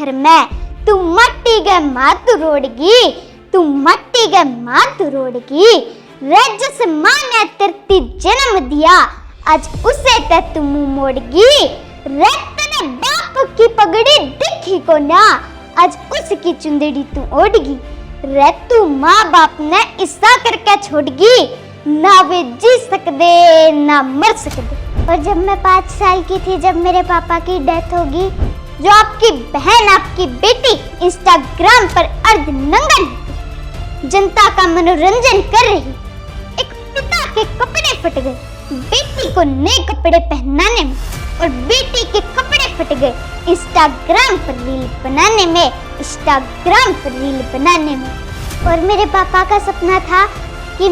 घर में, तू मट्टी गे माँ तू रोड़गी, तू मट्टी गे माँ तू रोड़गी। रे जिस माँ ने तेरती जन्म दिया, आज उसे ते तू मुंह मोड़गी। रे तने बाप की पगड़ी दिखी को ना, आज उसकी चुंदड़ी तू ओढ़गी। रे तू माँ बाप ने इस्सा करके छोड़गी, ना वे जी सकते ना मर सकते। और जब मैं 5 साल की थी, जब मेरे पापा की डेथ होगी, जो आपकी बहन, आपकी बेटी इंस्टाग्राम पर अर्धनंगन जनता का मनोरंजन कर रही, एक पिता के कपड़े फट गए बेटी को नए कपड़े पहनाने में, और बेटी के कपड़े फट गए इंस्टाग्राम पर रील बनाने में, इंस्टाग्राम पर रील बनाने में। और मेरे पापा का सपना था कि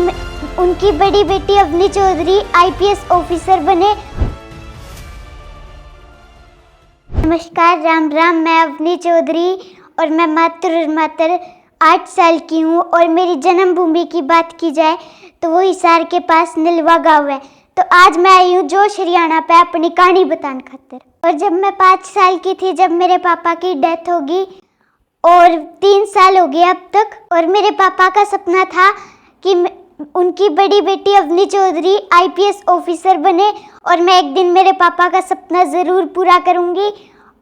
उनकी बड़ी बेटी अवनी चौधरी IPS ऑफिसर बने। नमस्कार, राम राम, मैं अवनी चौधरी और मैं मात्र 8 साल की हूँ। और मेरी जन्मभूमि की बात की जाए तो वो हिसार के पास नलवा गाँव है। तो आज मैं आई हूँ जोश हरियाणा पे अपनी कहानी बताने खातिर। और जब मैं 5 साल की थी, जब मेरे पापा की डेथ होगी, और 3 साल हो गए अब तक। और मेरे पापा का सपना था कि उनकी बड़ी बेटी अवनी चौधरी IPS ऑफिसर बने, और मैं एक दिन मेरे पापा का सपना ज़रूर पूरा करूँगी।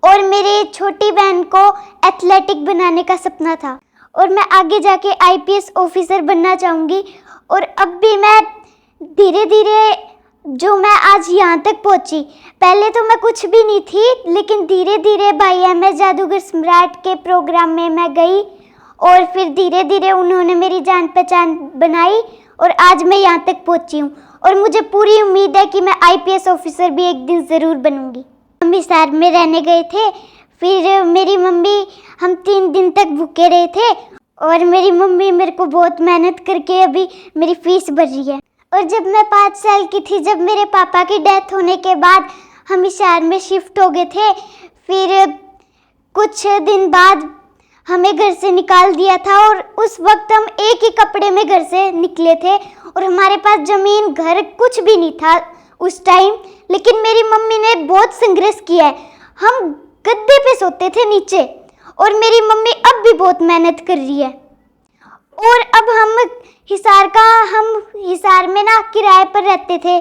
और मेरी छोटी बहन को एथलेटिक बनाने का सपना था, और मैं आगे जाके IPS ऑफिसर बनना चाहूँगी। और अब भी मैं धीरे धीरे जो मैं आज यहाँ तक पहुँची, पहले तो मैं कुछ भी नहीं थी, लेकिन धीरे धीरे भाई MS जादूगर सम्राट के प्रोग्राम में मैं गई, और फिर धीरे धीरे उन्होंने मेरी जान पहचान बनाई, और आज मैं यहाँ तक पहुँची हूँ। और मुझे पूरी उम्मीद है कि मैं IPS ऑफिसर भी एक दिन ज़रूर बनूँगी। हम हिसार में रहने गए थे, फिर मेरी मम्मी, हम 3 दिन तक भूखे रहे थे, और मेरी मम्मी मेरे को बहुत मेहनत करके अभी मेरी फीस भर रही है। और जब मैं 5 साल की थी, जब मेरे पापा की डेथ होने के बाद हम हिसार में शिफ्ट हो गए थे, फिर कुछ दिन बाद हमें घर से निकाल दिया था, और उस वक्त हम एक ही कपड़े में घर से निकले थे, और हमारे पास ज़मीन, घर कुछ भी नहीं था उस टाइम। लेकिन मेरी मम्मी ने बहुत संघर्ष किया है। हम गद्दे पे सोते थे नीचे, और मेरी मम्मी अब भी बहुत मेहनत कर रही है। और अब हम हिसार में ना किराए पर रहते थे,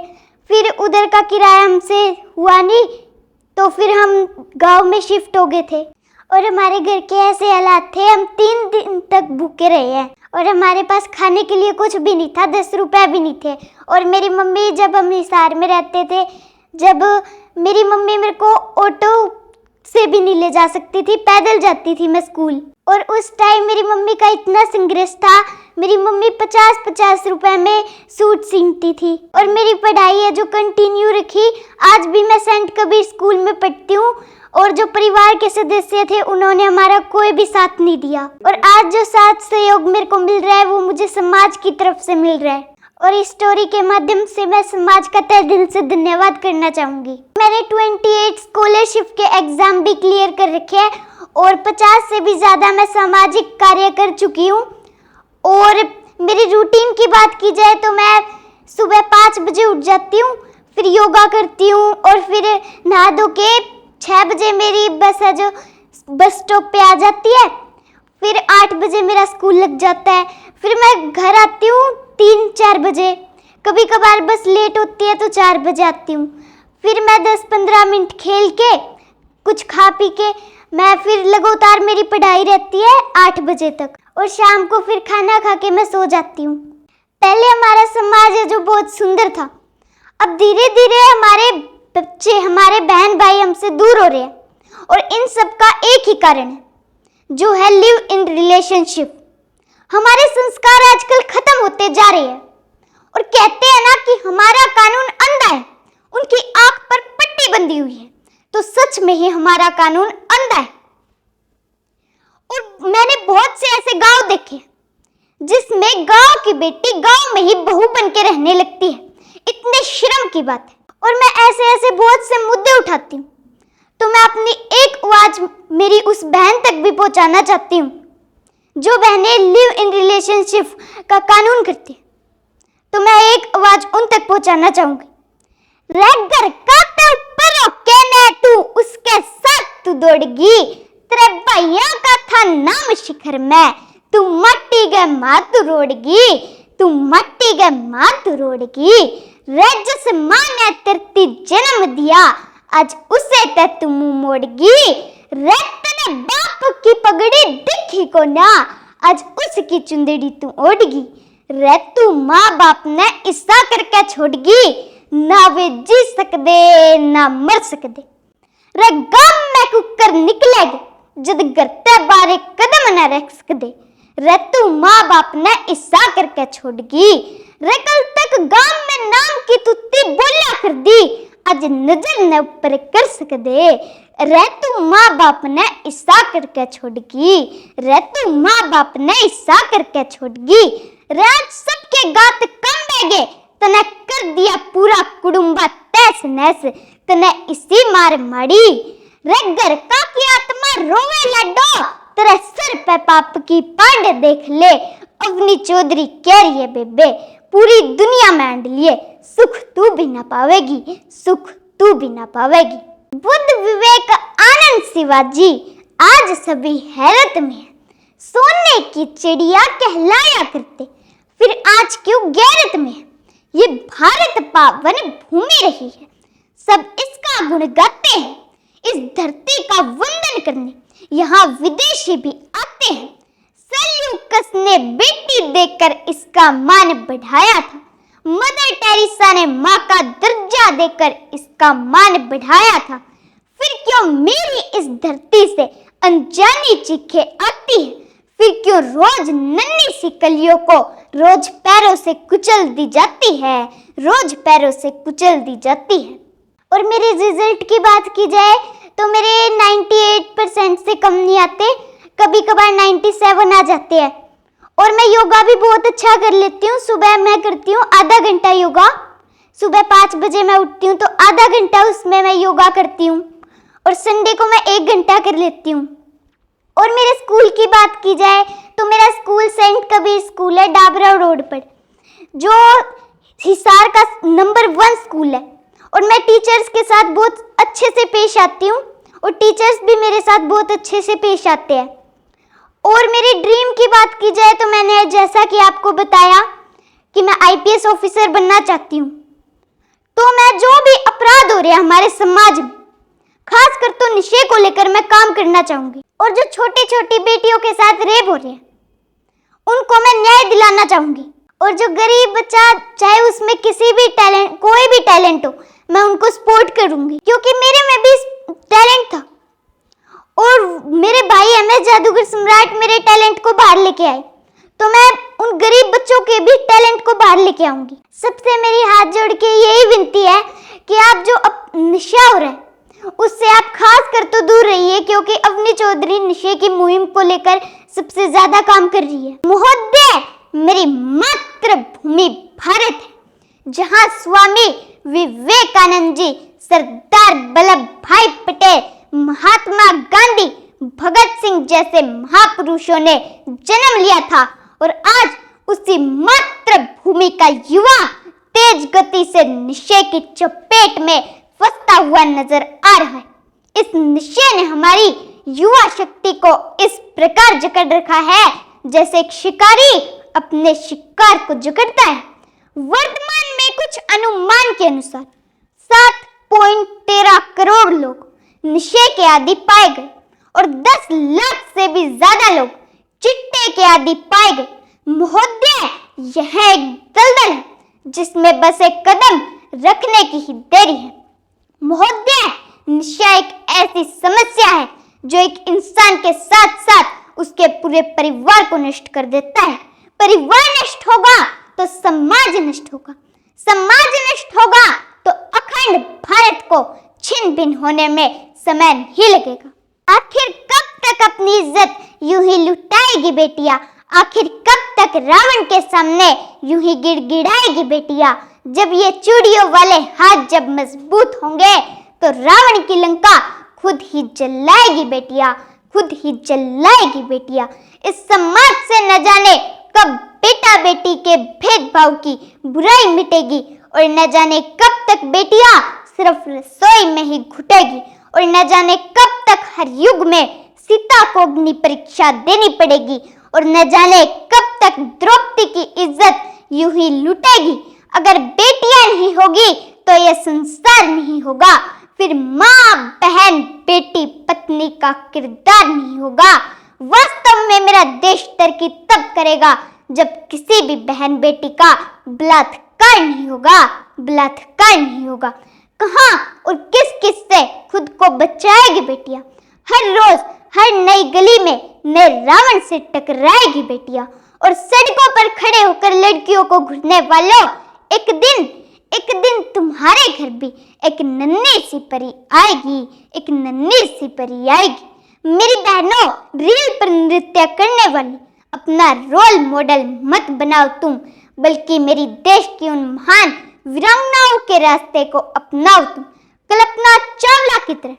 फिर उधर का किराया हमसे हुआ नहीं, तो फिर हम गांव में शिफ्ट हो गए थे। और हमारे घर के ऐसे हालात थे, हम 3 दिन तक भूखे रहे हैं, और हमारे पास खाने के लिए कुछ भी नहीं था, 10 रुपए भी नहीं थे। और मेरी मम्मी, जब हम हिसार में रहते थे, जब मेरी मम्मी मेरे को ऑटो से भी नहीं ले जा सकती थी, पैदल जाती थी मैं स्कूल। और उस टाइम मेरी मम्मी का इतना संघर्ष था, मेरी मम्मी 50-50 रुपए में सूट सीनती थी। और मेरी पढ़ाई है जो कंटिन्यू रखी, आज भी मैं सेंट कबीर स्कूल में पढ़ती हूँ। और जो परिवार के सदस्य थे, उन्होंने हमारा कोई भी साथ नहीं दिया। और आज जो साथ सहयोग मेरे को मिल रहा है, वो मुझे समाज की तरफ से मिल रहा है। और इस स्टोरी के माध्यम से मैं समाज का तहे दिल से धन्यवाद करना चाहूँगी। मैंने 28 स्कॉलरशिप के एग्ज़ाम भी क्लियर कर रखे हैं, और 50 से भी ज़्यादा मैं सामाजिक कार्य कर चुकी हूँ। और मेरी रूटीन की बात की जाए तो मैं सुबह 5 बजे उठ जाती हूँ, फिर योगा करती हूँ, और फिर नहा धो के 6 बजे मेरी बस है जो बस स्टॉप पे आ जाती है। फिर 8 बजे मेरा स्कूल लग जाता है, फिर मैं घर आती हूँ 3-4 बजे, कभी कभार बस लेट होती है तो 4 बजे आती हूँ। फिर मैं 10-15 मिनट खेल के, कुछ खा पी के, मैं फिर लगातार मेरी पढ़ाई रहती है 8 बजे तक, और शाम को फिर खाना खा के मैं सो जाती हूँ। पहले हमारा समाज है जो बहुत सुंदर था, अब धीरे धीरे हमारे बच्चे, हमारे बहन भाई हमसे दूर हो रहे हैं, और इन सब का एक ही कारण है, जो है लिव इन रिलेशनशिप। हमारे संस्कार आजकल खत्म होते जा रहे हैं, और कहते हैं ना कि हमारा कानून अंधा है, उनकी आंख पर पट्टी बंधी हुई है, तो सच में ही हमारा कानून अंधा है। और मैंने बहुत से ऐसे गांव देखे जिसमें गांव की बेटी गांव में ही बहू बन के रहने लगती है, इतने शर्म की बात है। और मैं ऐसे बहुत से मुद्दे उठाती हूँ, तो मैं अपनी एक आवाज मेरी उस बहन तक भी पहुंचाना चाहती हूँ जो बहनें लिव इन रिलेशनशिप का कानून करती है। तो मैं एक आवाज उन तक पहुंचाना चाहूंगी। रेगर काटे ऊपर कहने तू उसके साथ तू दौड़गी, तेरे भैया का था नाम शिखर में, तू मट्टी के मातू रोड़गी, तू मट्टी के मातू रोड़गी। रे जिस माँ ने तेरती जन्म दिया, आज उसे ते तू मुंह मोड़गी। रे तने बाप की पगड़ी दिखी को ना, आज उसकी चुंदड़ी तू ओढ़गी। रे तू माँ बाप ने इस्सा करके छोड़गी, ना वे जी सकदे ना मर सकदे। रे गम में कुकर निकलेगे, जद गरते बारे कदम न रख सकदे। रे तू माँ बाप ने इस्सा करके छोड़गी। रे कल तक गांव में नाम की तुत्ती बोलिया कर दी, आज नजर न ऊपर कर सकदे। रे तू माँ बाप ने इस्सा करके छोड़गी। रे तू माँ बाप ने इस्सा करके छोड़गी। रे आज सबके गात कम बेगे, तने कर दिया पूरा कुडुम्बा तैस नैस, तने इसी मार माड़ी। रे घर का की आत्मा रोवे लड्डो, तेरे सर पे पाप की पांड देख ले। अवनी चौधरी कह रही है बेबे, पूरी दुनिया में आंड लिए, सुख तू भी ना पावेगी, सुख तू भी ना पावेगी। बुद्ध विवेक आनंद शिवाजी आज सभी हैरत में है। सोने की चिड़िया कहलाया करते, फिर आज क्यों गैरत में है। ये भारत पावन भूमि रही है, सब इसका गुण गाते हैं। इस धरती का वंदन करने यहाँ विदेशी भी आते हैं। सेल्यूकस ने बेटी देकर इसका मान बढ़ाया था, मदर टेरेसा ने माँ का दर्जा देकर इसका मान बढ़ाया था। फिर क्यों मेरी इस धरती से अनजानी चीखें आती है, फिर क्यों रोज नन्ही सी कलियों को रोज पैरों से कुचल दी जाती है, रोज पैरों से कुचल दी जाती है। और मेरे रिजल्ट की बात की जाए तो मेरे 98% से कम नहीं आते, कभी कभार 97 आ जाते हैं। और मैं योगा भी बहुत अच्छा कर लेती हूँ। सुबह मैं करती हूँ आधा घंटा योगा, सुबह 5 बजे मैं उठती हूँ तो आधा घंटा उसमें मैं योगा करती हूँ, और संडे को मैं 1 घंटा कर लेती हूँ। और मेरे स्कूल की बात की जाए तो मेरा स्कूल सेंट कबीर स्कूल है, डाबरा रोड पर, जो हिसार का नंबर 1 स्कूल है। और मैं टीचर्स के साथ बहुत अच्छे से पेश आती हूँ, और टीचर्स भी मेरे साथ बहुत अच्छे से पेश आते हैं। और मेरी ड्रीम की बात की जाए तो मैंने जैसा कि आपको बताया कि मैं IPS ऑफिसर बनना चाहती हूँ। तो मैं जो भी अपराध हो रहे हैं हमारे समाज में, खासकर तो नशे को लेकर मैं काम करना चाहूंगी। और जो छोटी छोटी बेटियों के साथ रेप हो रहे हैं उनको मैं न्याय दिलाना चाहूंगी। और जो गरीब बच्चा, चाहे उसमें किसी भी टैलेंट, कोई भी टैलेंट हो, मैं उनको सपोर्ट करूंगी, क्योंकि मेरे में भी टैलेंट था। और मेरे भाई MS जादूगर सम्राट मेरे टैलेंट को बाहर लेके आए, तो मैं उन गरीब बच्चों के भी टैलेंट को बाहर लेके आऊंगी। सबसे मेरी हाथ जोड़ के यही विनती है कि आप जो नशा हो रहा है उससे आप खास कर तो दूर रहिए, क्योंकि अवनी चौधरी नशे की मुहिम को लेकर सबसे ज्यादा काम कर रही है। महोदय, मेरी मातृभूमि भारत है, जहां स्वामी विवेकानंद जी, सरदार वल्लभ भाई पटेल, महात्मा गांधी, भगत सिंह जैसे महापुरुषों ने जन्म लिया था। और आज उसी मातृभूमि का युवा तेज गति से नशे की चपेट में फंसता हुआ नजर आ रहा है। इस नशे ने हमारी युवा शक्ति को इस प्रकार जकड़ रखा है जैसे एक शिकारी अपने शिकार को जकड़ता है। वर्तमान में कुछ अनुमान के अनुसार 7.13 करोड़ लोग नशे के आदी पाए गए और 10 लाख से भी ज्यादा लोग चिट्टे के आदी पाए गए। महोदय, यह एक दलदल है जिसमें बस एक कदम रखने की ही देरी है। महोदय, नशा एक ऐसी समस्या है जो एक इंसान के साथ साथ उसके पूरे परिवार को नष्ट कर देता है। परिवार नष्ट होगा तो समाज नष्ट होगा, समाज नष्ट होगा तो अखंड भारत को छिन्न भिन्न होने में समय नहीं लगेगा। आखिर कब तक अपनी इज्जत यूं ही लुटाएगी बेटियां? आखिर कब तक रावण के सामने यूं ही गिड़गिड़ाएगी बेटियां? जब ये चूड़ियों वाले हाथ जब मजबूत होंगे तो रावण की लंका खुद ही जलाएगी बेटियां, खुद ही जलाएगी बेटियां। इस समाज से न जाने कब बेटा बेटी के भेदभाव की बुराई मिटेगी और न जाने कब तक बेटियां सिर्फ रसोई में ही घुटेगी और न जाने कब तक हर युग में सीता को अग्नि परीक्षा देनी पड़ेगी और न जाने कब तक द्रौपदी की इज्जत यूं ही लुटेगी। अगर बेटियां नहीं होगी तो यह संसार नहीं होगा। फिर माँ, बहन, बेटी, पत्नी का किरदार नहीं होगा। वास्तव में मेरा देश तरक्की तब करेगा जब किसी भी बहन बेटी का बलात्कार नहीं होगा। बलात्कार नहीं होगा। कहाँ और किस किस से खुद को बचाएगी बेटियां? हर रोज हर नई गली में नए रावण से टकराएगी बेटियां। और सड़कों पर खड़े होकर लड़कियों को घूरने वालों, एक दिन तुम्हारे घर भी एक नन्ही सी परी आएगी। एक नन्ही सी परी आएगी। मेरी बहनों, रील पर नृत्य करने वाली अपना रोल मॉडल मत बनाओ तुम, बल्कि मेरी देश की उन महान वीरांगनाओं के रास्ते को अपनाओ तुम। कल्पना चावला की तरह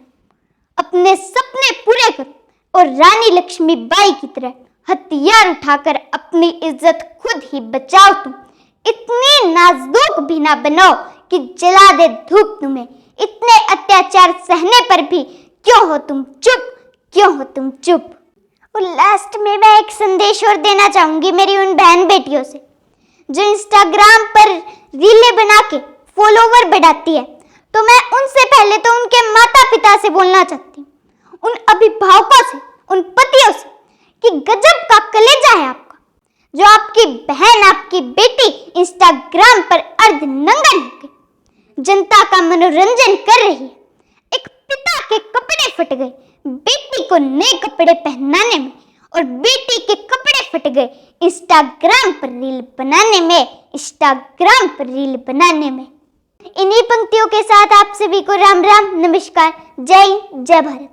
अपने सपने पूरे करो और रानी लक्ष्मीबाई की तरह हथियार उठाकर अपनी इज्जत खुद ही बचाओ तुम। इतनी नाजुक भी ना बनो कि जला दे धूप तुम्हें। इतने अत्याचार सहने पर भी क्यों हो तुम चुप? क्यों हो तुम चुप? और लास्ट में मैं एक संदेश और देना चाहूंगी मेरी उन बहन बेटियों से जो इंस्टाग्राम पर रीलें बना के फॉलोवर बढ़ाती है। तो मैं उनसे पहले तो उनके माता पिता से बोलना चाहती हूँ, उन अभिभावकों से, उन पतियों से कि गजब का कलेजा है आपका, जो आपकी बहन, आपकी बेटी इंस्टाग्राम पर अर्धनंगन होकर जनता का मनोरंजन कर रही है। एक पिता के कपड़े फट गए बेटी को नए कपड़े पहनाने में, और बेटी के कपड़े फट गए इंस्टाग्राम पर रील बनाने में। इंस्टाग्राम पर रील बनाने में। इन्हीं पंक्तियों के साथ आप सभी को राम राम, नमस्कार, जय हिंद, जय भारत।